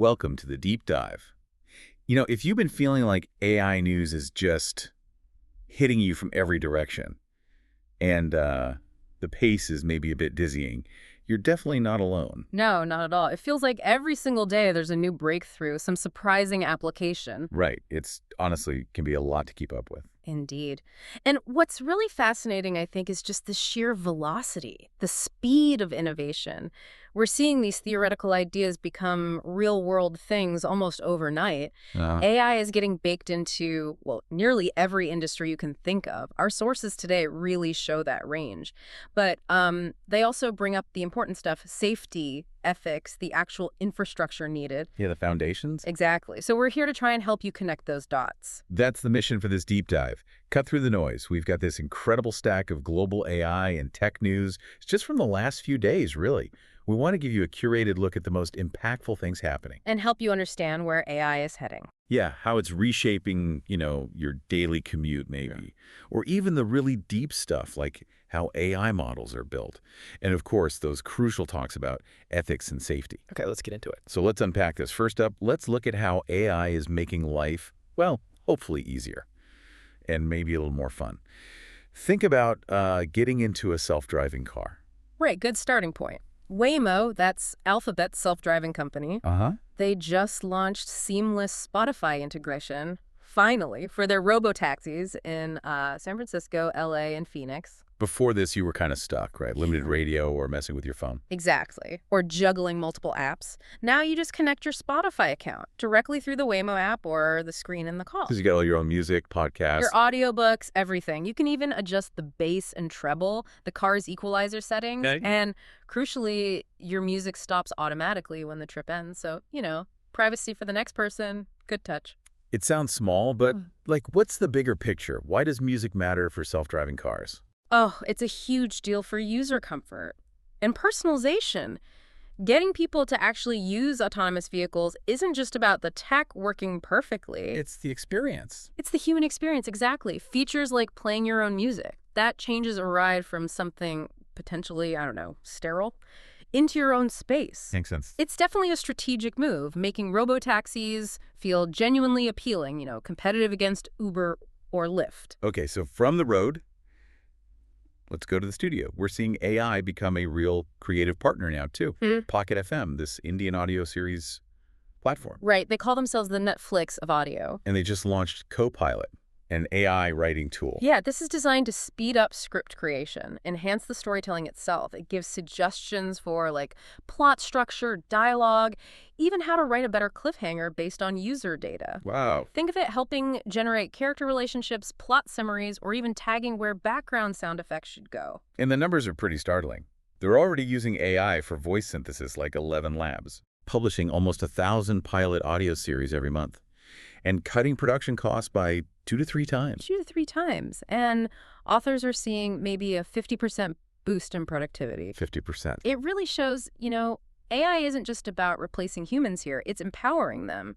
Welcome to the Deep Dive. If you've been feeling like AI news is just hitting you from every direction and the pace is maybe a bit dizzying, you're definitely not alone. No, not at all. It feels like every single day there's a new breakthrough, some surprising application. Right. It's honestly can be a lot to keep up with. Indeed. And what's really fascinating, I think, is just the sheer velocity, the speed of innovation. We're seeing these theoretical ideas become real-world things almost overnight. AI is getting baked into, well, nearly every industry you can think of. Our sources today really show that range. But they also bring up the important stuff, safety, ethics, the actual infrastructure needed. Yeah, the foundations? Exactly. So we're here to try and help you connect those dots. That's the mission for this deep dive. Cut through the noise. We've got this incredible stack of global AI and tech news. It's just from the last few days, really. We want to give you a curated look at the most impactful things happening. And help you understand where AI is heading. Yeah, how it's reshaping, your daily commute maybe. Yeah. Or even the really deep stuff like how AI models are built. And of course, those crucial talks about ethics and safety. Okay, let's get into it. So let's unpack this. First up, let's look at how AI is making life, well, hopefully easier and maybe a little more fun. Think about getting into a self-driving car. Right, good starting point. Waymo, that's Alphabet's self-driving company. They just launched seamless Spotify integration, finally, for their robotaxis in San Francisco, LA, and Phoenix. Before this, you were kind of stuck, right? Limited radio or messing with your phone. Exactly. Or juggling multiple apps. Now you just connect your Spotify account directly through the Waymo app or the screen in the car. Because you got all your own music, podcasts. Your audiobooks, everything. You can even adjust the bass and treble, the car's equalizer settings. Okay. And crucially, your music stops automatically when the trip ends. So, privacy for the next person. Good touch. It sounds small, but what's the bigger picture? Why does music matter for self-driving cars? Oh, it's a huge deal for user comfort and personalization. Getting people to actually use autonomous vehicles isn't just about the tech working perfectly. It's the experience. It's the human experience, exactly. Features like playing your own music. That changes a ride from something potentially, sterile, into your own space. Makes sense. It's definitely a strategic move, making robotaxis feel genuinely appealing, competitive against Uber or Lyft. Okay, so from the road, let's go to the studio. We're seeing AI become a real creative partner now, too. Pocket FM, this Indian audio series platform. Right. They call themselves the Netflix of audio. And they just launched Copilot, an AI writing tool. Yeah, this is designed to speed up script creation, enhance the storytelling itself. It gives suggestions for, plot structure, dialogue, even how to write a better cliffhanger based on user data. Wow. Think of it helping generate character relationships, plot summaries, or even tagging where background sound effects should go. And the numbers are pretty startling. They're already using AI for voice synthesis like 11 Labs, publishing almost 1,000 pilot audio series every month, and cutting production costs by 2 to 3 times. 2 to 3 times. And authors are seeing maybe a 50% boost in productivity. 50%. It really shows, AI isn't just about replacing humans here. It's empowering them,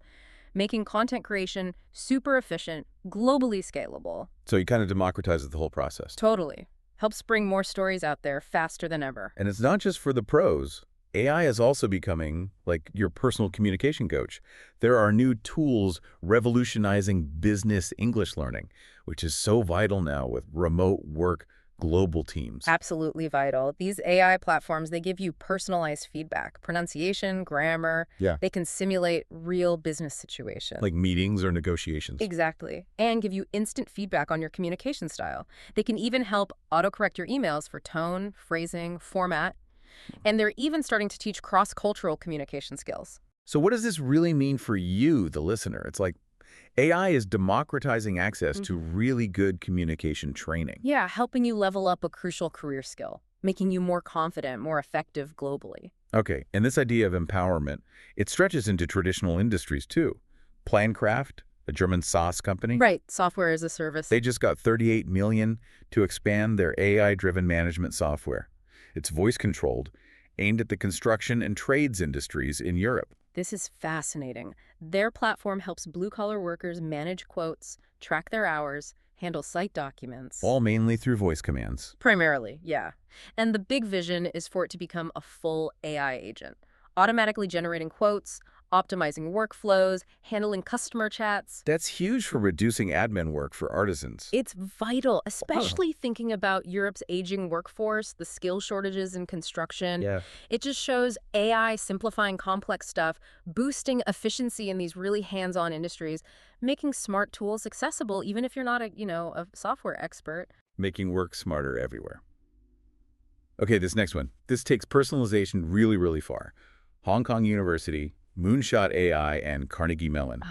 making content creation super efficient, globally scalable. So you kind of democratizes the whole process. Totally. Helps bring more stories out there faster than ever. And it's not just for the pros. AI is also becoming like your personal communication coach. There are new tools revolutionizing business English learning, which is so vital now with remote work, global teams. Absolutely vital. These AI platforms, they give you personalized feedback, pronunciation, grammar. Yeah. They can simulate real business situations. Like meetings or negotiations. Exactly. And give you instant feedback on your communication style. They can even help autocorrect your emails for tone, phrasing, format. And they're even starting to teach cross-cultural communication skills. So what does this really mean for you, the listener? It's like AI is democratizing access to really good communication training. Yeah, helping you level up a crucial career skill, making you more confident, more effective globally. Okay, and this idea of empowerment, it stretches into traditional industries too. Plancraft, a German SaaS company. Right, software as a service. They just got $38 million to expand their AI-driven management software. It's voice-controlled, aimed at the construction and trades industries in Europe. This is fascinating. Their platform helps blue-collar workers manage quotes, track their hours, handle site documents. All mainly through voice commands. Primarily, yeah. And the big vision is for it to become a full AI agent, automatically generating quotes, optimizing workflows, handling customer chats. That's huge for reducing admin work for artisans. It's vital, especially thinking about Europe's aging workforce, the skill shortages in construction. Yeah. It just shows AI simplifying complex stuff, boosting efficiency in these really hands-on industries, making smart tools accessible even if you're not a software expert. Making work smarter everywhere. Okay, this next one. This takes personalization really, really far. Hong Kong University, Moonshot AI, and Carnegie Mellon.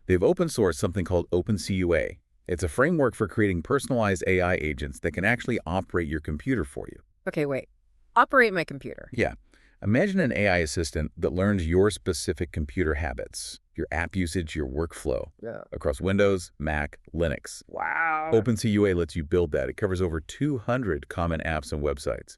They've open sourced something called OpenCUA. It's a framework for creating personalized AI agents that can actually operate your computer for you. Okay, wait. Operate my computer. Yeah. Imagine an AI assistant that learns your specific computer habits, your app usage, your workflow, across Windows, Mac, Linux. Wow. OpenCUA lets you build that. It covers over 200 common apps and websites.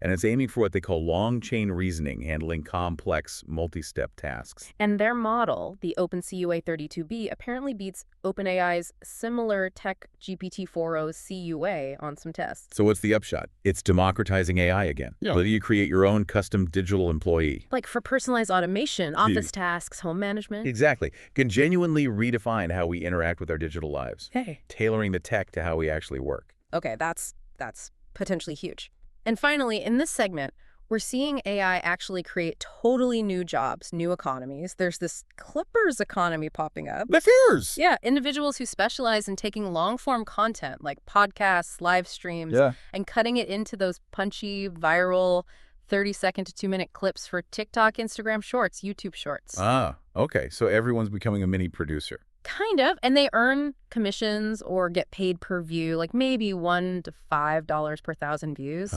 And it's aiming for what they call long-chain reasoning, handling complex, multi-step tasks. And their model, the OpenCUA 32B, apparently beats OpenAI's similar tech GPT-4o CUA on some tests. So what's the upshot? It's democratizing AI again. Letting you create your own custom digital employee. Like for personalized automation, office tasks, home management. Exactly. Can genuinely redefine how we interact with our digital lives. Hey. Tailoring the tech to how we actually work. Okay, that's potentially huge. And finally, in this segment, we're seeing AI actually create totally new jobs, new economies. There's this Clippers economy popping up. The fears! Yeah, individuals who specialize in taking long-form content like podcasts, live streams, and cutting it into those punchy, viral 30-second to 2-minute clips for TikTok, Instagram Shorts, YouTube Shorts. Ah, okay. So everyone's becoming a mini producer. Kind of, and they earn commissions or get paid per view, like maybe $1 to $5 per 1,000 views.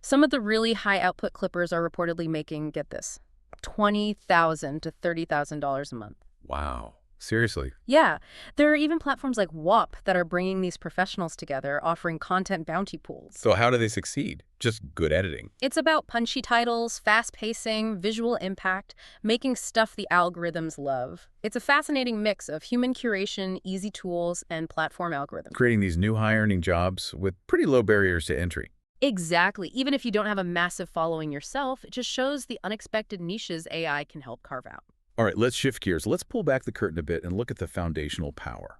Some of the really high output clippers are reportedly making, get this, $20,000 to $30,000 a month. Wow. Seriously? Yeah. There are even platforms like WAP that are bringing these professionals together, offering content bounty pools. So how do they succeed? Just good editing? It's about punchy titles, fast pacing, visual impact, making stuff the algorithms love. It's a fascinating mix of human curation, easy tools, and platform algorithms. Creating these new high-earning jobs with pretty low barriers to entry. Exactly. Even if you don't have a massive following yourself, it just shows the unexpected niches AI can help carve out. All right, let's shift gears. Let's pull back the curtain a bit and look at the foundational power.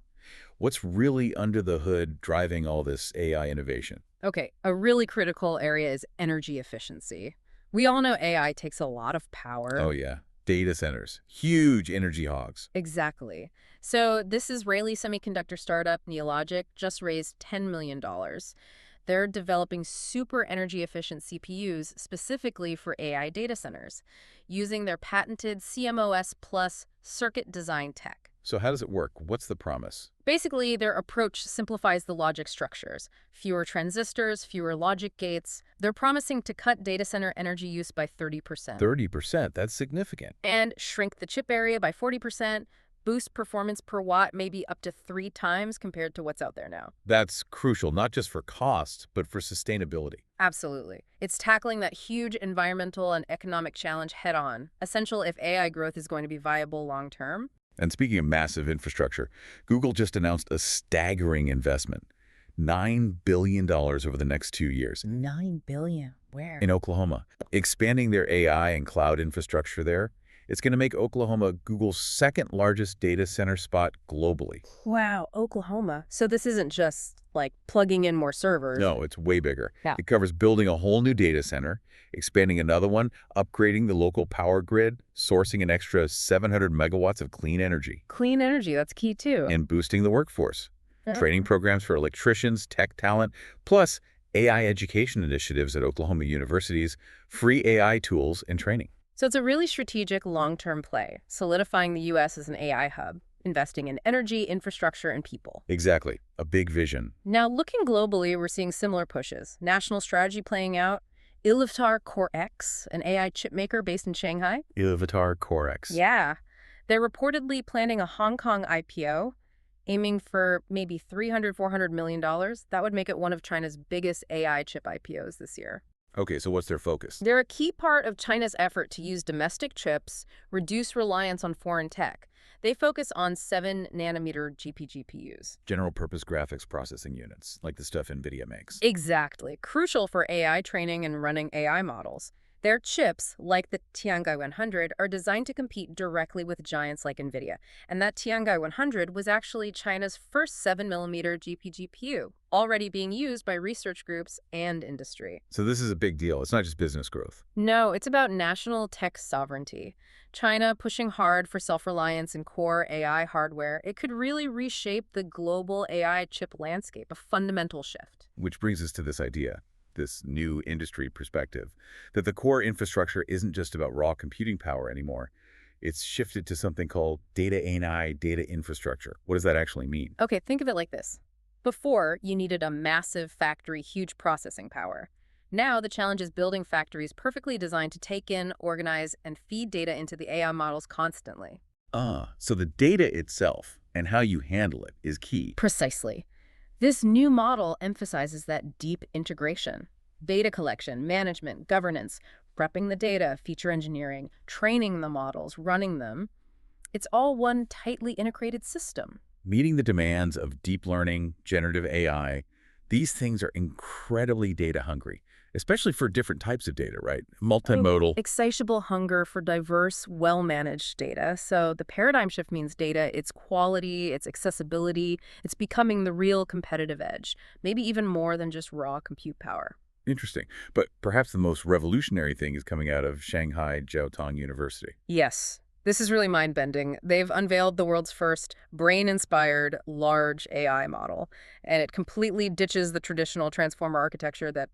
What's really under the hood driving all this AI innovation? Okay, a really critical area is energy efficiency. We all know AI takes a lot of power. Oh, yeah. Data centers. Huge energy hogs. Exactly. So this Israeli semiconductor startup, NeoLogic, just raised $10 million. They're developing super energy efficient CPUs specifically for AI data centers, using their patented CMOS plus circuit design tech. So how does it work? What's the promise? Basically, their approach simplifies the logic structures. Fewer transistors, fewer logic gates. They're promising to cut data center energy use by 30%. 30%? That's significant. And shrink the chip area by 40%. Boost performance per watt maybe up to 3 times compared to what's out there now. That's crucial, not just for cost, but for sustainability. Absolutely. It's tackling that huge environmental and economic challenge head-on, essential if AI growth is going to be viable long-term. And speaking of massive infrastructure, Google just announced a staggering investment, $9 billion over the next 2 years. $9 billion? Where? In Oklahoma. Expanding their AI and cloud infrastructure there. It's going to make Oklahoma Google's second largest data center spot globally. Wow, Oklahoma. So this isn't just like plugging in more servers. No, it's way bigger. Yeah. It covers building a whole new data center, expanding another one, upgrading the local power grid, sourcing an extra 700 megawatts of clean energy. Clean energy, that's key too. And boosting the workforce. Training programs for electricians, tech talent, plus AI education initiatives at Oklahoma universities, free AI tools and training. So it's a really strategic long-term play, solidifying the U.S. as an AI hub, investing in energy, infrastructure, and people. Exactly. A big vision. Now, looking globally, we're seeing similar pushes. National strategy playing out. Ilivtar Core X, an AI chip maker based in Shanghai. Ilivtar Core X. Yeah. They're reportedly planning a Hong Kong IPO, aiming for maybe $300–400 million. That would make it one of China's biggest AI chip IPOs this year. Okay, so what's their focus? They're a key part of China's effort to use domestic chips, reduce reliance on foreign tech. They focus on 7-nanometer GPGPUs. General purpose graphics processing units, like the stuff NVIDIA makes. Exactly. Crucial for AI training and running AI models. Their chips, like the Tiangai 100, are designed to compete directly with giants like NVIDIA. And that Tiangai 100 was actually China's first 7-millimeter GPGPU, already being used by research groups and industry. So this is a big deal. It's not just business growth. No, it's about national tech sovereignty. China pushing hard for self-reliance in core AI hardware. It could really reshape the global AI chip landscape, a fundamental shift. Which brings us to this idea, this new industry perspective, that the core infrastructure isn't just about raw computing power anymore. It's shifted to something called Data&AI, data infrastructure. What does that actually mean? Okay, think of it like this. Before, you needed a massive factory, huge processing power. Now, the challenge is building factories perfectly designed to take in, organize, and feed data into the AI models constantly. So the data itself and how you handle it is key. Precisely. This new model emphasizes that deep integration. Data collection, management, governance, prepping the data, feature engineering, training the models, running them. It's all one tightly integrated system. Meeting the demands of deep learning, generative AI, these things are incredibly data hungry, especially for different types of data, right? Multimodal. Insatiable hunger for diverse, well-managed data. So the paradigm shift means data, its quality, its accessibility, it's becoming the real competitive edge, maybe even more than just raw compute power. Interesting. But perhaps the most revolutionary thing is coming out of Shanghai Jiaotong University. Yes. This is really mind-bending. They've unveiled the world's first brain-inspired large AI model, and it completely ditches the traditional transformer architecture that,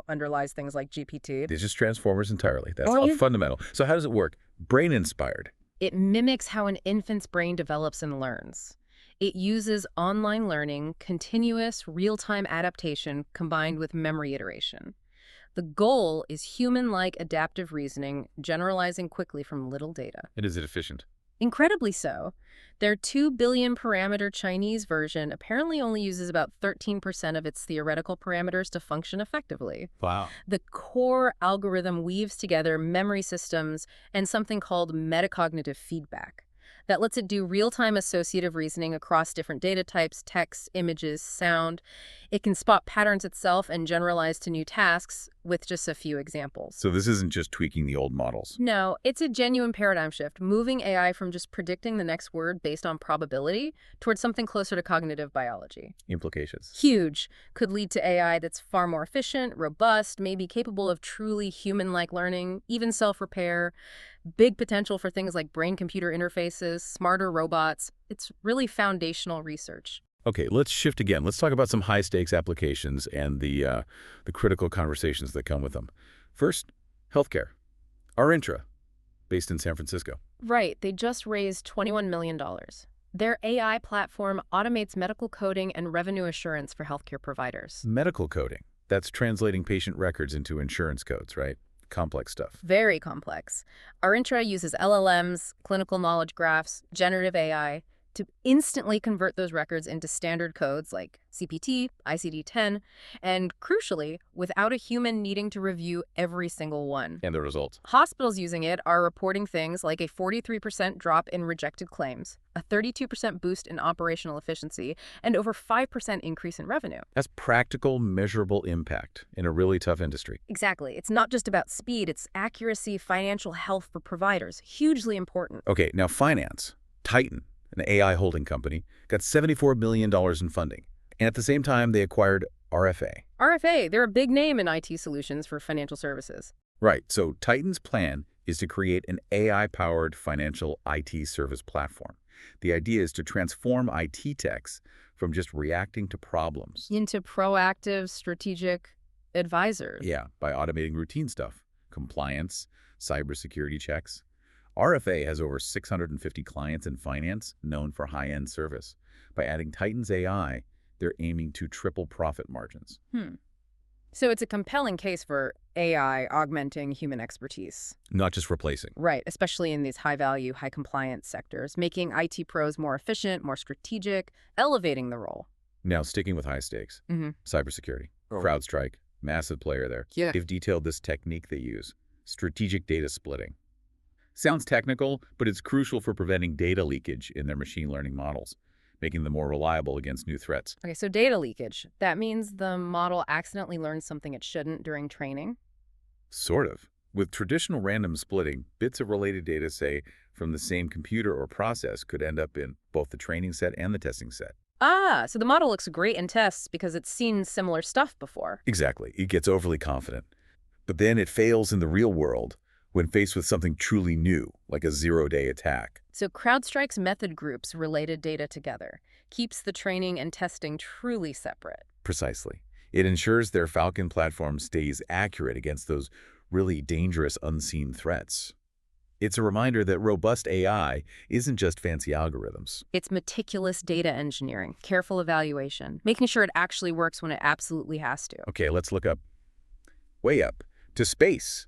underlies things like GPT. It's just transformers entirely. That's all fundamental. So how does it work? Brain-inspired. It mimics how an infant's brain develops and learns. It uses online learning, continuous, real-time adaptation combined with memory iteration. The goal is human-like adaptive reasoning, generalizing quickly from little data. And is it efficient? Incredibly so. Their 2 billion parameter Chinese version apparently only uses about 13% of its theoretical parameters to function effectively. Wow. The core algorithm weaves together memory systems and something called metacognitive feedback that lets it do real-time associative reasoning across different data types, text, images, sound. It can spot patterns itself and generalize to new tasks with just a few examples. So this isn't just tweaking the old models. No, it's a genuine paradigm shift, moving AI from just predicting the next word based on probability towards something closer to cognitive biology. Implications. Huge. Could lead to AI that's far more efficient, robust, maybe capable of truly human-like learning, even self-repair. Big potential for things like brain-computer interfaces, smarter robots. It's really foundational research. Okay, let's shift again. Let's talk about some high-stakes applications and the critical conversations that come with them. First, healthcare. Arintra, based in San Francisco. Right. They just raised $21 million. Their AI platform automates medical coding and revenue assurance for healthcare providers. Medical coding. That's translating patient records into insurance codes, right? Complex stuff. Very complex. Arintra uses LLMs, clinical knowledge graphs, generative AI to instantly convert those records into standard codes like CPT, ICD-10, and crucially, without a human needing to review every single one. And the results. Hospitals using it are reporting things like a 43% drop in rejected claims, a 32% boost in operational efficiency, and over 5% increase in revenue. That's practical, measurable impact in a really tough industry. Exactly. It's not just about speed, it's accuracy, financial health for providers. Hugely important. Okay, now finance. Titan, an AI holding company, got $74 million in funding. And at the same time, they acquired RFA. RFA, they're a big name in IT solutions for financial services. Right, so Titan's plan is to create an AI-powered financial IT service platform. The idea is to transform IT techs from just reacting to problems into proactive, strategic advisors. Yeah, by automating routine stuff, compliance, cybersecurity checks. RFA has over 650 clients in finance known for high-end service. By adding Titan's AI, they're aiming to triple profit margins. So it's a compelling case for AI augmenting human expertise. Not just replacing. Right, especially in these high-value, high-compliance sectors, making IT pros more efficient, more strategic, elevating the role. Now, sticking with high stakes, cybersecurity. CrowdStrike, massive player there. Yeah. They've detailed this technique they use, strategic data splitting. Sounds technical, but it's crucial for preventing data leakage in their machine learning models, making them more reliable against new threats. Okay, so data leakage. That means the model accidentally learns something it shouldn't during training? Sort of. With traditional random splitting, bits of related data, say, from the same computer or process could end up in both the training set and the testing set. Ah, so the model looks great in tests because it's seen similar stuff before. Exactly. It gets overly confident. But then it fails in the real world when faced with something truly new, like a zero-day attack. So CrowdStrike's method groups related data together, keeps the training and testing truly separate. Precisely. It ensures their Falcon platform stays accurate against those really dangerous unseen threats. It's a reminder that robust AI isn't just fancy algorithms. It's meticulous data engineering, careful evaluation, making sure it actually works when it absolutely has to. Okay, let's look up. Way up to space.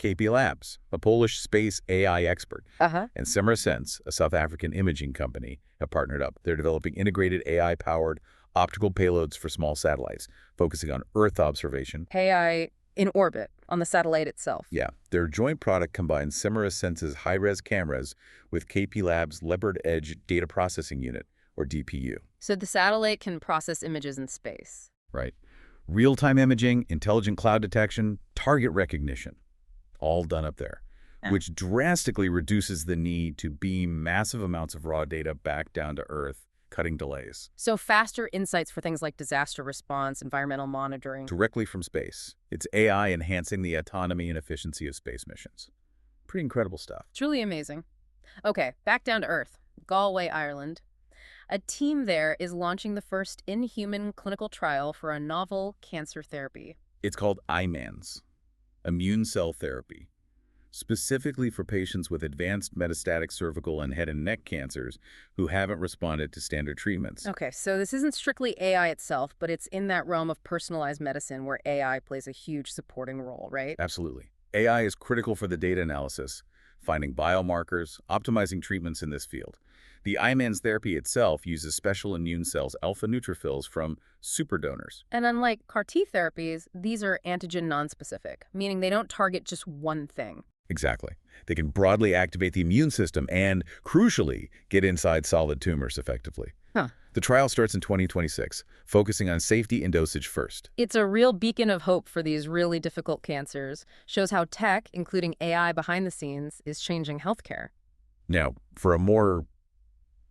KP Labs, a Polish space AI expert, and Simera, a South African imaging company, have partnered up. They're developing integrated AI-powered optical payloads for small satellites, focusing on Earth observation. AI in orbit, on the satellite itself. Yeah, their joint product combines Simera high-res cameras with KP Labs' Leopard Edge Data Processing Unit, or DPU. So the satellite can process images in space. Right. Real-time imaging, intelligent cloud detection, target recognition, all done up there, which drastically reduces the need to beam massive amounts of raw data back down to Earth, cutting delays. So faster insights for things like disaster response, environmental monitoring. Directly from space. It's AI enhancing the autonomy and efficiency of space missions. Pretty incredible stuff. Truly amazing. Okay, back down to Earth. Galway, Ireland. A team there is launching the first in-human clinical trial for a novel cancer therapy. It's called IMANS, immune cell therapy, specifically for patients with advanced metastatic cervical and head and neck cancers who haven't responded to standard treatments. Okay, so this isn't strictly AI itself, but it's in that realm of personalized medicine where AI plays a huge supporting role, right? Absolutely. AI is critical for the data analysis, finding biomarkers, optimizing treatments in this field. The IMANS therapy itself uses special immune cells, alpha neutrophils, from superdonors. And unlike CAR-T therapies, these are antigen nonspecific, meaning they don't target just one thing. Exactly. They can broadly activate the immune system and, crucially, get inside solid tumors effectively. The trial starts in 2026, focusing on safety and dosage first. It's a real beacon of hope for these really difficult cancers. Shows how tech, including AI behind the scenes, is changing healthcare. Now, for a more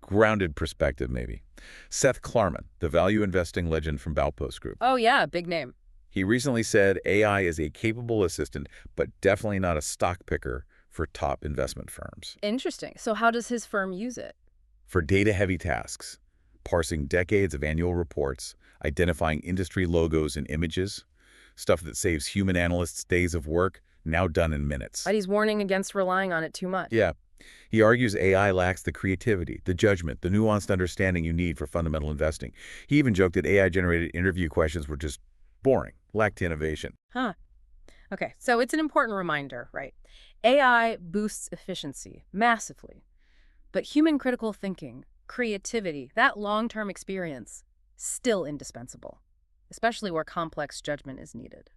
grounded perspective, maybe. Seth Klarman, the value investing legend from Baupost Group. Oh yeah, big name. He recently said AI is a capable assistant, but definitely not a stock picker for top investment firms. Interesting. So how does his firm use it? For data-heavy tasks, parsing decades of annual reports, identifying industry logos and images, stuff that saves human analysts days of work, now done in minutes. But he's warning against relying on it too much. Yeah. He argues AI lacks the creativity, the judgment, the nuanced understanding you need for fundamental investing. He even joked that AI-generated interview questions were just boring, lacked innovation. Okay, so it's an important reminder, right? AI boosts efficiency massively, but human critical thinking, creativity, that long-term experience, still indispensable, especially where complex judgment is needed,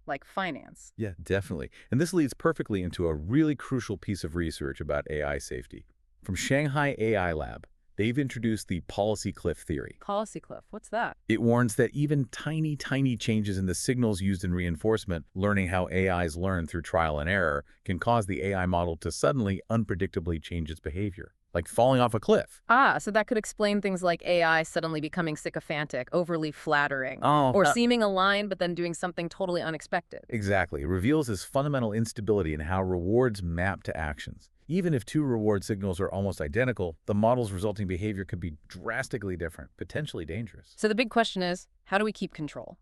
like finance. Yeah, definitely. And this leads perfectly into a really crucial piece of research about AI safety. From Shanghai AI Lab, they've introduced the policy cliff theory. Policy cliff, what's that? It warns that even tiny changes in the signals used in reinforcement, learning how AIs learn through trial and error, can cause the AI model to suddenly, unpredictably change its behavior, like falling off a cliff. So that could explain things like AI suddenly becoming sycophantic, overly flattering, or seeming aligned but then doing something totally unexpected. Exactly. It reveals this fundamental instability in how rewards map to actions. Even if two reward signals are almost identical, the model's resulting behavior could be drastically different, potentially dangerous. So the big question is, how do we keep control?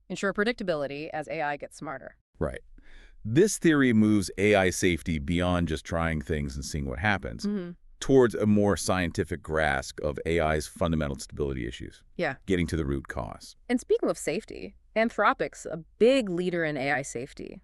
Ensure predictability as AI gets smarter. Right. This theory moves AI safety beyond just trying things and seeing what happens, towards a more scientific grasp of AI's fundamental stability issues. Yeah. Getting to the root cause. And speaking of safety, Anthropic's a big leader in AI safety.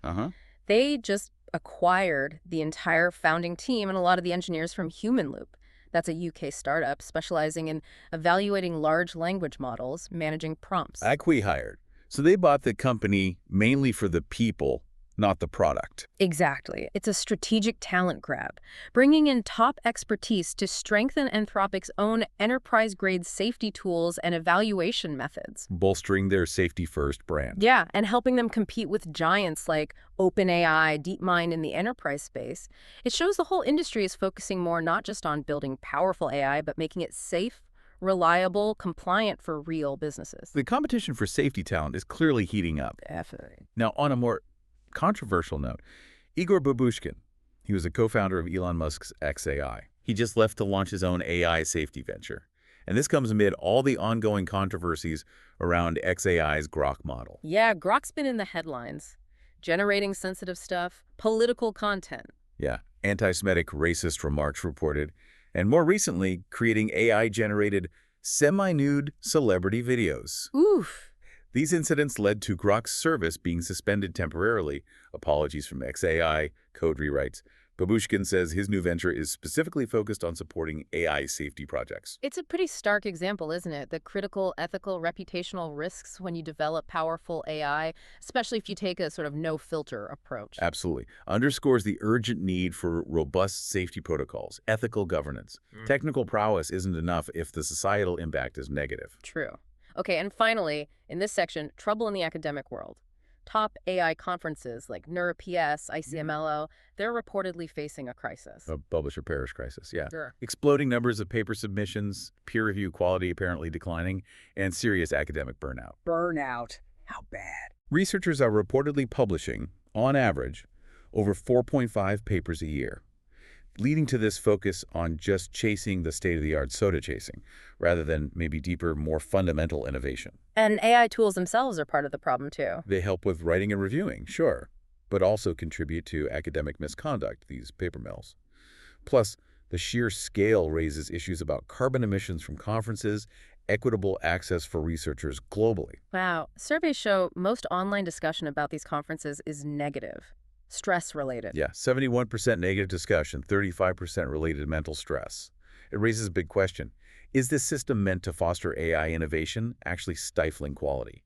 They just acquired the entire founding team and a lot of the engineers from Humanloop. That's a UK startup specializing in evaluating large language models, managing prompts. Acqui hired. So they bought the company mainly for the people, not the product. Exactly. It's a strategic talent grab, bringing in top expertise to strengthen Anthropic's own enterprise-grade safety tools and evaluation methods. Bolstering their safety-first brand. Yeah, and helping them compete with giants like OpenAI, DeepMind in the enterprise space. It shows the whole industry is focusing more not just on building powerful AI, but making it safe, reliable, compliant for real businesses. The competition for safety talent is clearly heating up. Definitely. Now, on a more controversial note, Igor Babushkin, he was a co-founder of Elon Musk's xAI. He just left to launch his own AI safety venture. And this comes amid all the ongoing controversies around xAI's Grok model. Yeah, Grok's been in the headlines, generating sensitive stuff, political content. Yeah, anti-Semitic racist remarks reported, and more recently, creating AI-generated semi-nude celebrity videos. Oof. These incidents led to Grok's service being suspended temporarily. Apologies from xAI, code rewrites. Babushkin says his new venture is specifically focused on supporting AI safety projects. It's a pretty stark example, isn't it? The critical, ethical, reputational risks when you develop powerful AI, especially if you take a sort of no-filter approach. Absolutely. Underscores the urgent need for robust safety protocols, ethical governance. Technical prowess isn't enough if the societal impact is negative. True. Okay, and finally, in this section, trouble in the academic world. Top AI conferences like NeurPS, ICMLO, they're reportedly facing a crisis. A publish or perish crisis, yeah. Sure. Exploding numbers of paper submissions, peer review quality apparently declining, and serious academic burnout. Burnout. How bad? Researchers are reportedly publishing, on average, over 4.5 papers a year, leading to this focus on just chasing the state-of-the-art soda chasing, rather than maybe deeper, more fundamental innovation. And AI tools themselves are part of the problem, too. They help with writing and reviewing, sure, but also contribute to academic misconduct, these paper mills. Plus, the sheer scale raises issues about carbon emissions from conferences, equitable access for researchers globally. Wow. Surveys show most online discussion about these conferences is negative. Stress-related. Yeah, 71% negative discussion, 35% related to mental stress. It raises a big question. Is this system meant to foster AI innovation, actually stifling quality,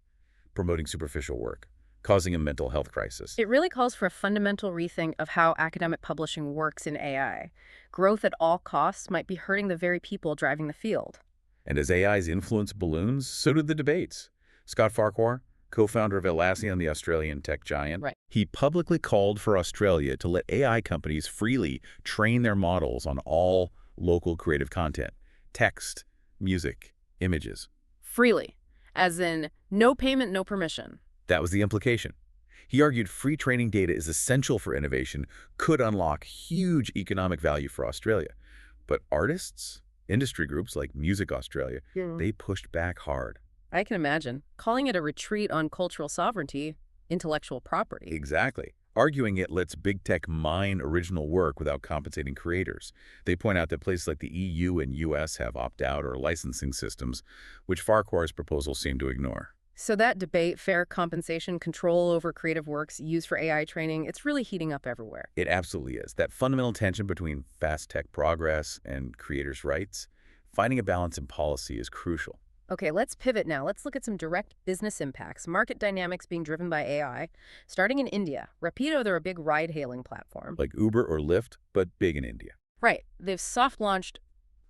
promoting superficial work, causing a mental health crisis? It really calls for a fundamental rethink of how academic publishing works in AI. Growth at all costs might be hurting the very people driving the field. And as AI's influence balloons, so do the debates. Scott Farquhar, co-founder of Atlassian, the Australian tech giant, Right. he publicly called for Australia to let AI companies freely train their models on all local creative content, text, music, images. Freely. As in, no payment, no permission. That was the implication. He argued free training data is essential for innovation, could unlock huge economic value for Australia. But artists, industry groups like Music Australia, they pushed back hard. I can imagine. Calling it a retreat on cultural sovereignty, intellectual property. Exactly. Arguing it lets big tech mine original work without compensating creators. They point out that places like the EU and US have opt-out or licensing systems, which Farquhar's proposals seem to ignore. So that debate, fair compensation, control over creative works used for AI training, it's really heating up everywhere. It absolutely is. That fundamental tension between fast tech progress and creators' rights, finding a balance in policy is crucial. Okay, let's pivot now. Let's look at some direct business impacts, market dynamics being driven by AI. Starting in India, Rapido, they're a big ride-hailing platform. Like Uber or Lyft, but big in India. Right. They've soft-launched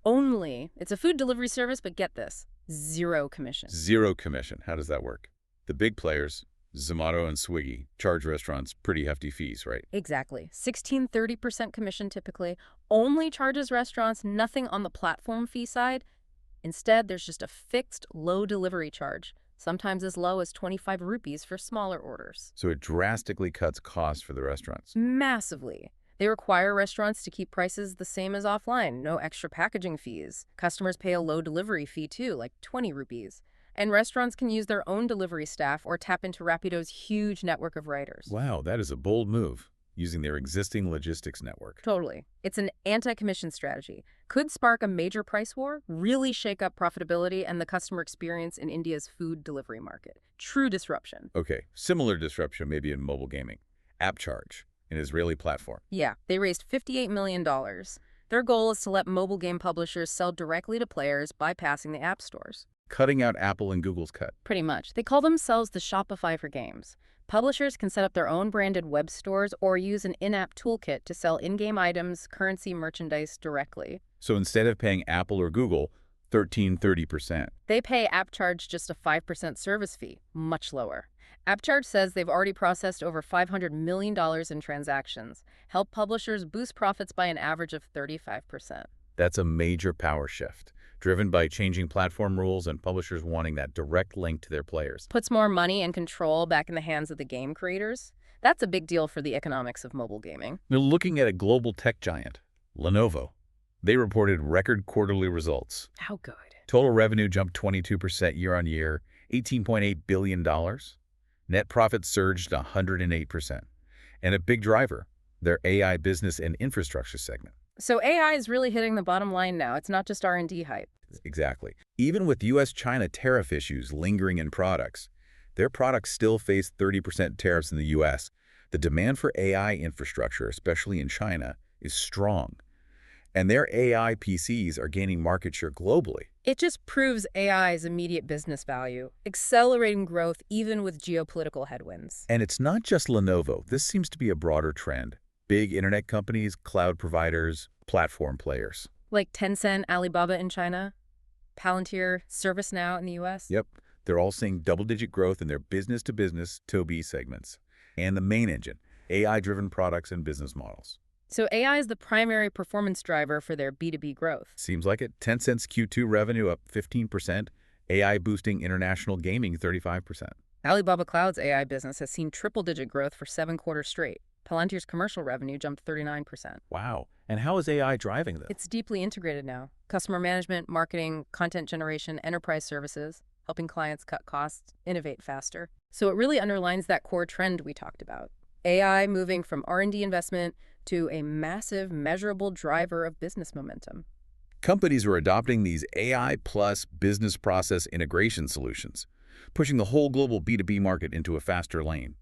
only, it's a food delivery service, but get this, 0 commission. 0 commission. How does that work? The big players, Zomato and Swiggy, charge restaurants pretty hefty fees, right? Exactly. 16–30% commission typically. Only charges restaurants, nothing on the platform fee side. Instead, there's just a fixed low delivery charge, sometimes as low as 25 rupees for smaller orders. So it drastically cuts costs for the restaurants. Massively. They require restaurants to keep prices the same as offline, no extra packaging fees. Customers pay a low delivery fee too, like 20 rupees. And restaurants can use their own delivery staff or tap into Rapido's huge network of riders. Wow, that is a bold move, using their existing logistics network. Totally. It's an anti-commission strategy. Could spark a major price war, really shake up profitability and the customer experience in India's food delivery market. True disruption. Okay, similar disruption maybe in mobile gaming. AppCharge, an Israeli platform. Yeah, they raised $58 million. Their goal is to let mobile game publishers sell directly to players, bypassing the app stores. Cutting out Apple and Google's cut. Pretty much. They call themselves the Shopify for games. Publishers can set up their own branded web stores or use an in-app toolkit to sell in-game items, currency, merchandise directly. So instead of paying Apple or Google 13–30%. They pay AppCharge just a 5% service fee, much lower. AppCharge says they've already processed over $500 million in transactions, helped publishers boost profits by an average of 35%. That's a major power shift, driven by changing platform rules and publishers wanting that direct link to their players. Puts more money and control back in the hands of the game creators. That's a big deal for the economics of mobile gaming. They're looking at a global tech giant, Lenovo. They reported record quarterly results. How good? Total revenue jumped 22% year-on-year, $18.8 billion. Net profit surged 108%. And a big driver, their AI business and infrastructure segment. So AI is really hitting the bottom line now. It's not just R&D hype. Exactly. Even with U.S.-China tariff issues lingering in products, their products still face 30% tariffs in the U.S. The demand for AI infrastructure, especially in China, is strong. And their AI PCs are gaining market share globally. It just proves AI's immediate business value, accelerating growth even with geopolitical headwinds. And it's not just Lenovo. This seems to be a broader trend. Big internet companies, cloud providers, platform players. Like Tencent, Alibaba in China, Palantir, ServiceNow in the U.S. Yep, they're all seeing double-digit growth in their business-to-business, to-B segments. And the main engine, AI-driven products and business models. So AI is the primary performance driver for their B2B growth. Seems like it. Tencent's Q2 revenue up 15%, AI boosting international gaming 35%. Alibaba Cloud's AI business has seen triple-digit growth for 7 quarters straight. Palantir's commercial revenue jumped 39%. Wow. And how is AI driving this? It's deeply integrated now. Customer management, marketing, content generation, enterprise services, helping clients cut costs, innovate faster. So it really underlines that core trend we talked about. AI moving from R&D investment to a massive, measurable driver of business momentum. Companies are adopting these AI plus business process integration solutions, pushing the whole global B2B market into a faster lane.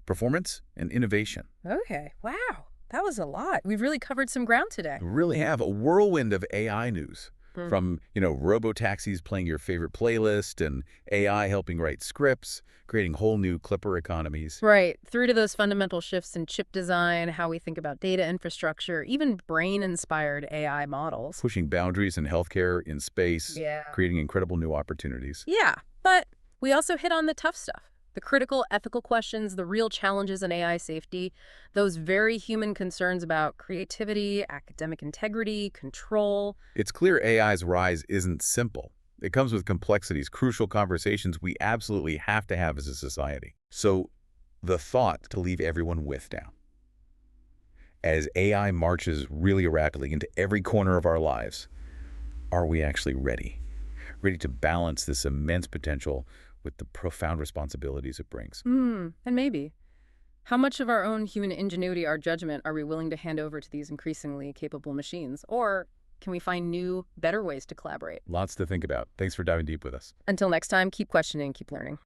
Performance and innovation. Okay, wow, that was a lot. We've really covered some ground today. We really have a whirlwind of AI news. From, robotaxis playing your favorite playlist and AI helping write scripts, creating whole new Clipper economies. Right, through to those fundamental shifts in chip design, how we think about data infrastructure, even brain-inspired AI models. Pushing boundaries in healthcare, in space, creating incredible new opportunities. Yeah, but we also hit on the tough stuff. The critical ethical questions, the real challenges in AI safety, those very human concerns about creativity, academic integrity, control. It's clear AI's rise isn't simple. It comes with complexities, crucial conversations we absolutely have to have as a society. So, the thought to leave everyone with now. As AI marches really rapidly into every corner of our lives, are we actually ready? Ready to balance this immense potential with the profound responsibilities it brings? And maybe. How much of our own human ingenuity, our judgment, are we willing to hand over to these increasingly capable machines? Or can we find new, better ways to collaborate? Lots to think about. Thanks for diving deep with us. Until next time, keep questioning, keep learning.